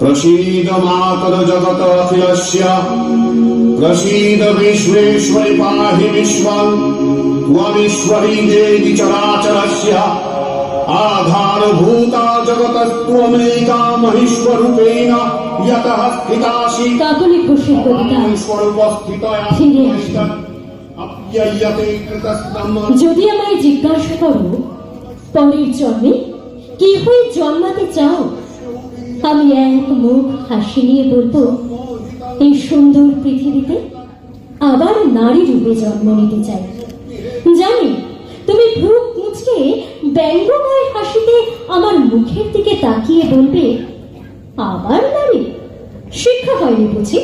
प्रसीद मातर जगत अखिलस्य प्रसीद विश्वेश्वरि पाहि विश्वं त्वमीश्वरी देवी चराचरस्य आधारभूता जगतस्त्वमेका महेश्वरूपेण यतः स्थितासि কাকলি ঘোষের কবিতা ফিরে আসে। যদি আমায় জিজ্ঞাসা করো পরের জন্মে কি হয়ে জন্মাতে চাও, আমি এক মুখ হাসি নিয়ে বলবো এই সুন্দর পৃথিবীতে আবার নারী রূপে জন্ম নিতে চাই। জানি তুমি ভ্রু মুচকে ব্যঙ্গময় হাসিতে আমার মুখের দিকে তাকিয়ে বলবে আবার নারী, শিক্ষা হয়নি বুঝি?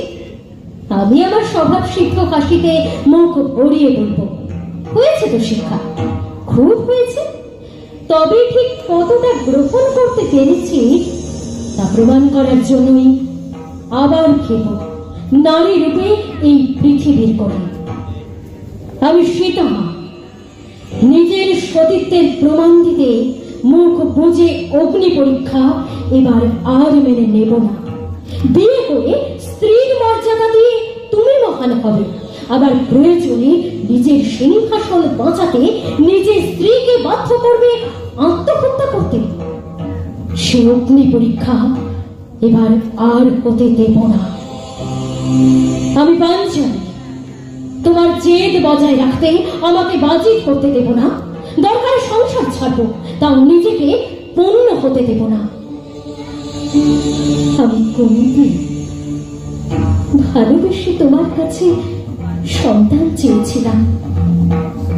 আমি আমার স্বভাব সিদ্ধ হাসিতে মুখ ভরিয়ে বলবো হয়েছে তো শিক্ষা, খুব হয়েছে। তবে ঠিক কতটা গ্রহণ করতে পেরেছি তা প্রমাণ করার জন্যই আবার খেব নারী রূপে এই পৃথিবীর করে। আমি সীতা মা, নিজের সতীত্বের প্রমাণ দিতে মুখ বুঝে অগ্নি পরীক্ষা এবার আর মেনে নেব না। বিয়ে করে স্ত্রীর মর্যাদা দিয়ে তুমি মহান হবে, আবার প্রয়োজনে নিজের সিংহাসন বাঁচাতে নিজের স্ত্রীকে বাধ্য করবে আত্মহত্যা করতে। সে অগ্নি পরীক্ষা এবার আর হতে দেব না। আমি পাঞ্চালী, তোমার জেদ বজায় রাখতে আমাকে বাজিত করতে দেব না। দরকারে সংসার ছাড়বো, তাও নিজেকে পূর্ণ হতে দেব না। আমি কুন্তি, ভালোবেসে তোমার কাছে সন্তান চেয়েছিলাম,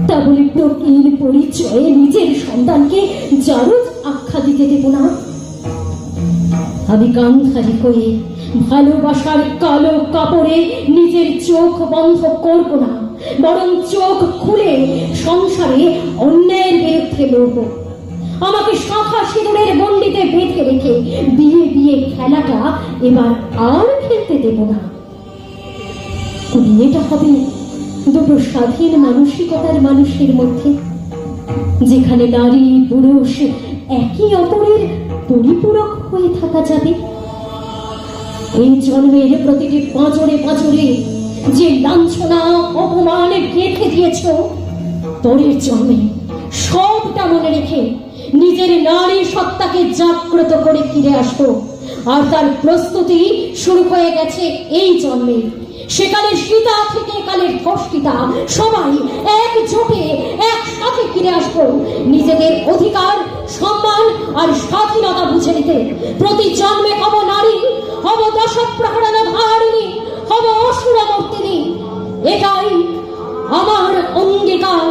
তা বলে প্রকীল পরিচয়ে নিজের সন্তানকে জারজ আখ্যা দিতে দেব না। আমি গান্ধারী হয়ে ভালোবাসার কালো কাপড়ে নিজের চোখ বন্ধ করব না, বরং চোখ খুলে সংসারে অন্যায়ের বিরুদ্ধে লড়ব। আমাকে শাখা সিঁদুরের গণ্ডিতে বেঁধে রেখে বিয়ে বিয়ে খেলাটা এবার আর খেলতে দেব না। বিয়েটা হবে দুটো স্বাধীন মানসিকতার মানুষের মধ্যে, যেখানে নারী পুরুষ একে অপরের পরিপূরক হয়ে থাকা যাবে। এই জন্মের প্রতিটি পাঁজরে পাঁজরে যে লাঞ্ছনা অপমান গেঁথে দিয়েছ, পরের জন্মে সবটা মনে রেখে নিজের নারী সত্তাকে জাগ্রত করে ফিরে আসবো। আর তার প্রস্তুতি শুরু হয়ে গেছে এই জন্মে। সেকালের সীতা থেকে কালের ধর্ষিতা সবাই একজোটে একসাথে ফিরে আসবো নিজেদের অধিকার, সম্মান আর স্বাধীনতা বুঝে নিতে। প্রতি জন্মে হব নারী, হব দশপ্রহরণ ধারিণী, হব অসুরমর্দিনী। এটাই আমার অঙ্গীকার।